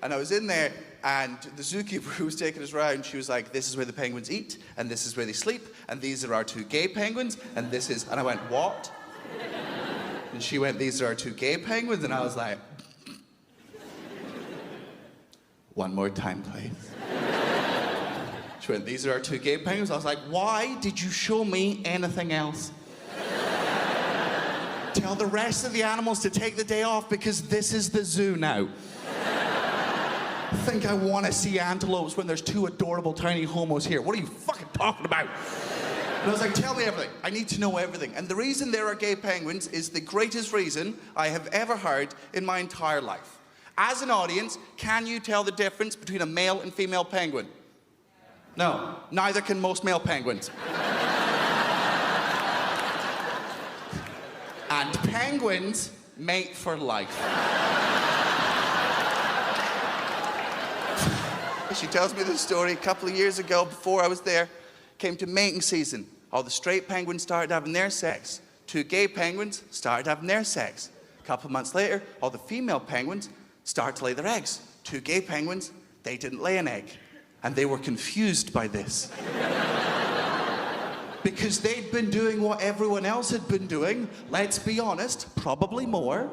And I was in there, and the zookeeper who was taking us around, she was like, this is where the penguins eat, and this is where they sleep, and these are our two gay penguins, and this is... And I went, what? And she went, these are our two gay penguins, and I was like... One more time, please. She went, these are our two gay penguins. I was like, why did you show me anything else? Tell the rest of the animals to take the day off, because this is the zoo now. I think I want to see antelopes when there's two adorable tiny homos here. What are you fucking talking about? And I was like, tell me everything. I need to know everything. And the reason there are gay penguins is the greatest reason I have ever heard in my entire life. As an audience, can you tell the difference between a male and female penguin? No, neither can most male penguins. And penguins mate for life. She tells me this story a couple of years ago, before I was there, came to mating season. All the straight penguins started having their sex. Two gay penguins started having their sex. A couple of months later, all the female penguins started to lay their eggs. Two gay penguins, they didn't lay an egg. And they were confused by this. Because they'd been doing what everyone else had been doing, let's be honest, probably more.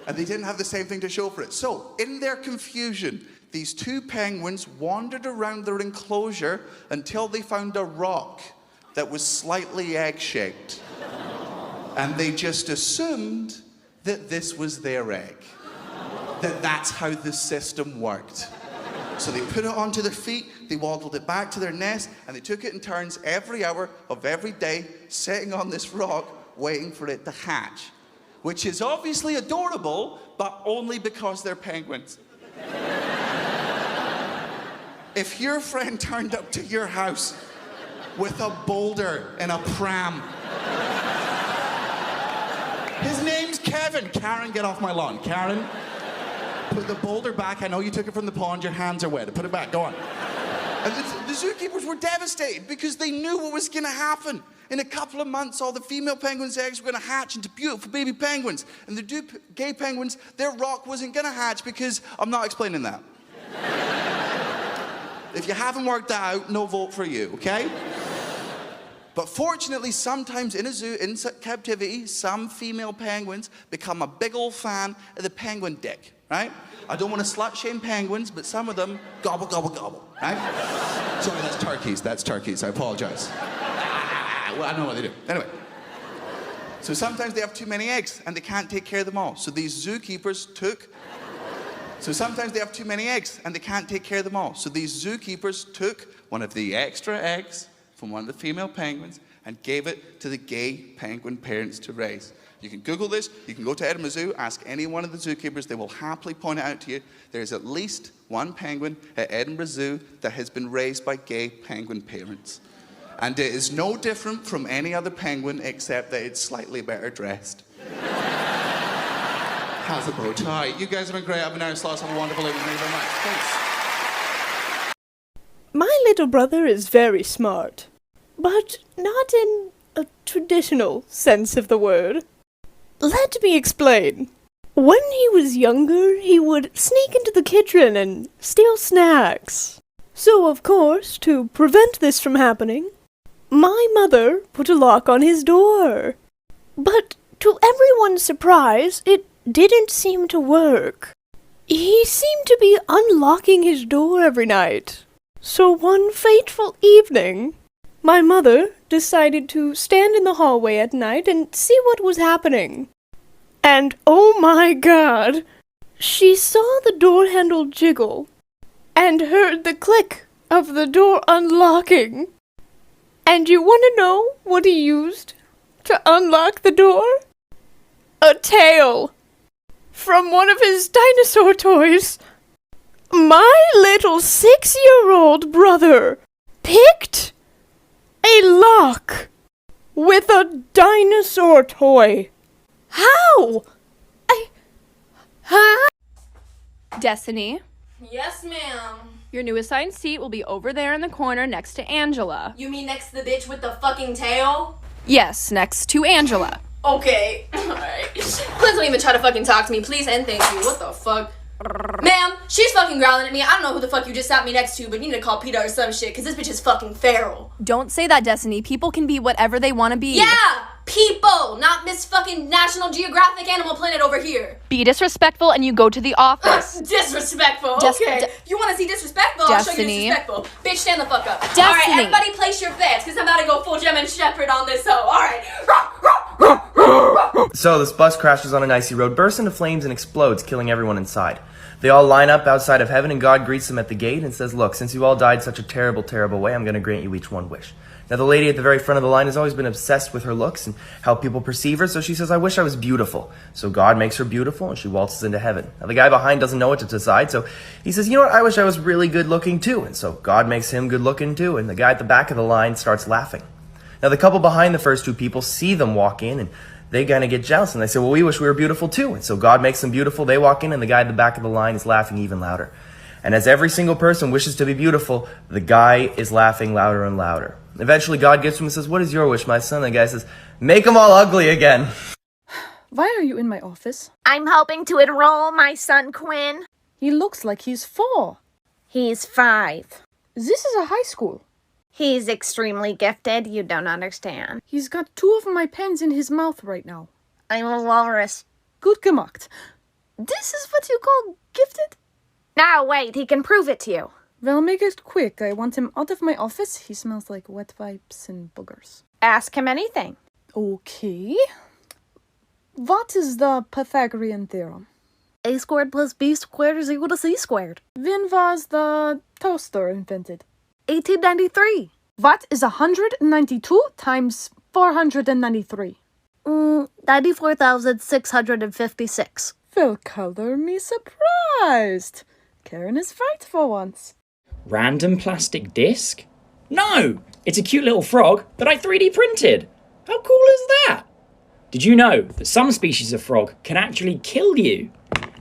And they didn't have the same thing to show for it. So, in their confusion, these two penguins wandered around their enclosure until they found a rock that was slightly egg-shaped. And they just assumed that this was their egg. That that's how the system worked. So they put it onto their feet, they waddled it back to their nest, and they took it in turns every hour of every day, sitting on this rock, waiting for it to hatch. Which is obviously adorable, but only because they're penguins. If your friend turned up to your house with a boulder in a pram, his name's Kevin. Karen, get off my lawn. Karen, put the boulder back. I know you took it from the pond. Your hands are wet. Put it back. Go on. And the zookeepers were devastated because they knew what was going to happen. In a couple of months, all the female penguins' eggs were going to hatch into beautiful baby penguins. And the gay penguins, their rock wasn't going to hatch because... I'm not explaining that. If you haven't worked that out, no vote for you, okay? But fortunately, sometimes in a zoo, in captivity, some female penguins become a big old fan of the penguin dick, right? I don't want to slut-shame penguins, but some of them gobble, gobble, gobble, right? Sorry, that's turkeys. That's turkeys. I apologize. Well, I know what they do. Anyway. So sometimes they have too many eggs, and they can't take care of them all. So these zookeepers took... sometimes they have too many eggs, and they can't take care of them all. So these zookeepers took one of the extra eggs from one of the female penguins and gave it to the gay penguin parents to raise. You can Google this, you can go to Edinburgh Zoo, ask any one of the zookeepers, they will happily point it out to you. There's at least one penguin at Edinburgh Zoo that has been raised by gay penguin parents. And it is no different from any other penguin except that it's slightly better dressed. Has a bow tie. You guys have been great. I've been Aaron Sloss. Have a wonderful evening. Thank you very much. Thanks. My little brother is very smart, but not in a traditional sense of the word. Let me explain. When he was younger, he would sneak into the kitchen and steal snacks. So, of course, to prevent this from happening, my mother put a lock on his door. But to everyone's surprise, it didn't seem to work. He seemed to be unlocking his door every night. So one fateful evening, my mother decided to stand in the hallway at night and see what was happening. And oh my God, she saw the door handle jiggle and heard the click of the door unlocking. And you want to know what he used to unlock the door? A tail from one of his dinosaur toys. My little 6-year-old brother picked a lock with a dinosaur toy. How? Huh? Destiny, Yes, ma'am. your new assigned seat will be over there in the corner next to Angela. You mean next to the bitch with the fucking tail? Yes, next to Angela. Okay, alright. Please don't even try to fucking talk to me, please and thank you. What the fuck? Ma'am, she's fucking growling at me. I don't know who the fuck you just sat me next to, but you need to call Peter or some shit, cause this bitch is fucking feral. Don't say that, Destiny. People can be whatever they want to be. Yeah! People! Not Miss fucking National Geographic Animal Planet over here. Be disrespectful and you go to the office. Disrespectful, okay. You wanna see disrespectful? I'll show you Destiny. disrespectful. Bitch, stand the fuck up. Destiny. Alright, everybody place your bets, cause I'm about to go full German Shepherd on this hoe. Alright. So this bus crashes on an icy road, bursts into flames, and explodes, killing everyone inside. They all line up outside of heaven, and God greets them at the gate and says, look, since you all died such a terrible, terrible way, I'm going to grant you each one wish. Now, the lady at the very front of the line has always been obsessed with her looks and how people perceive her, so she says, I wish I was beautiful. So God makes her beautiful, and she waltzes into heaven. Now, the guy behind doesn't know what to decide, so he says, you know what, I wish I was really good-looking, too. And so God makes him good-looking, too, and the guy at the back of the line starts laughing. Now, the couple behind the first two people see them walk in, and they kind of get jealous, and they say, well, we wish we were beautiful too. And so God makes them beautiful. They walk in, and the guy at the back of the line is laughing even louder. And as every single person wishes to be beautiful, the guy is laughing louder and louder. Eventually, God gets to him and says, what is your wish, my son? And the guy says, make them all ugly again. Why are you in my office? I'm hoping to enroll my son Quinn. He looks like he's 4. He's 5. This is a high school. He's extremely gifted, you don't understand. He's got 2 of my pens in his mouth right now. I'm a walrus. Good gemacht. This is what you call gifted? Now wait, he can prove it to you. Well, make it quick. I want him out of my office. He smells like wet wipes and boogers. Ask him anything. Okay. What is the Pythagorean theorem? A squared plus b squared is equal to c squared. When was the toaster invented? 1893. What is 192 times 493? 94,656. Well, color me surprised. Karen is right for once. Random plastic disc? No! It's a cute little frog that I 3D printed! How cool is that? Did you know that some species of frog can actually kill you?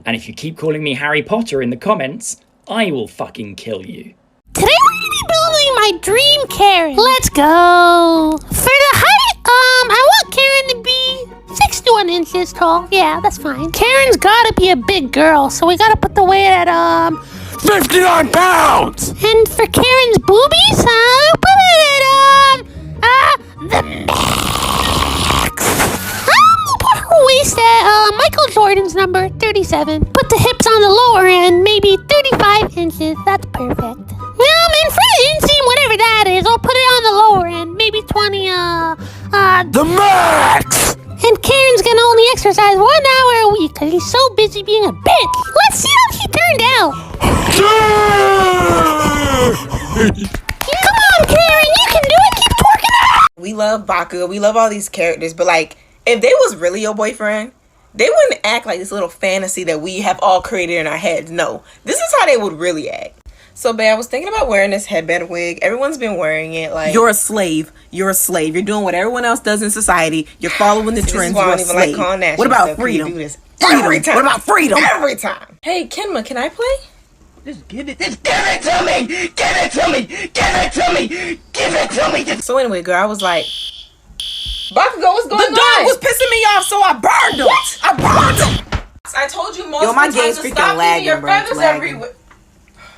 And if you keep calling me Harry Potter in the comments, I will fucking kill you. Today we're gonna be building my dream Karen. Let's go. For the height, I want Karen to be 61 inches tall. Yeah, that's fine. Karen's gotta be a big girl, so we gotta put the weight at 59 pounds! And for Karen's boobies, I'll put it at the max. I'll put her waist at Michael Jordan's number 37. Put the hips on the lower end, maybe 35 inches. That's perfect. And for the inseam, whatever that is, I'll put it on the lower end, maybe 20, The max! And Karen's gonna only exercise 1 hour a week because he's so busy being a bitch. Let's see how he turned out. Come on, Karen, you can do it. Keep twerking out. We love Baku. We love all these characters, but like, if they was really your boyfriend, they wouldn't act like this little fantasy that we have all created in our heads. No, this is how they would really act. So, babe, I was thinking about wearing this headband wig. Everyone's been wearing it. Like, you're a slave. You're a slave. You're doing what everyone else does in society. You're following the trends. You're a slave. Like what about freedom? Every time. What about freedom? Every time. Hey, Kinma, can I play? Just give it to me! Give it to me! Give it to me! Give it to me! So anyway, girl, I was like, Bakugo, what's going on? The dog was pissing me off, so I burned him. What? I burned him. I told you multiple my times game's to freaking stop lagging, your bro. feathers It's lagging. everywhere.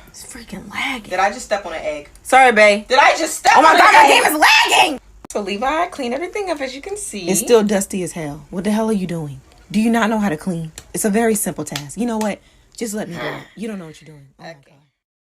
It's freaking lagging. Did I just step on an egg? Sorry, babe. Did I just step Oh my on god, an my egg? game is lagging. So Levi, clean everything up, as you can see. It's still dusty as hell. What the hell are you doing? Do you not know how to clean? It's a very simple task. You know what? Just let me go. You don't know what you're doing. Oh my god.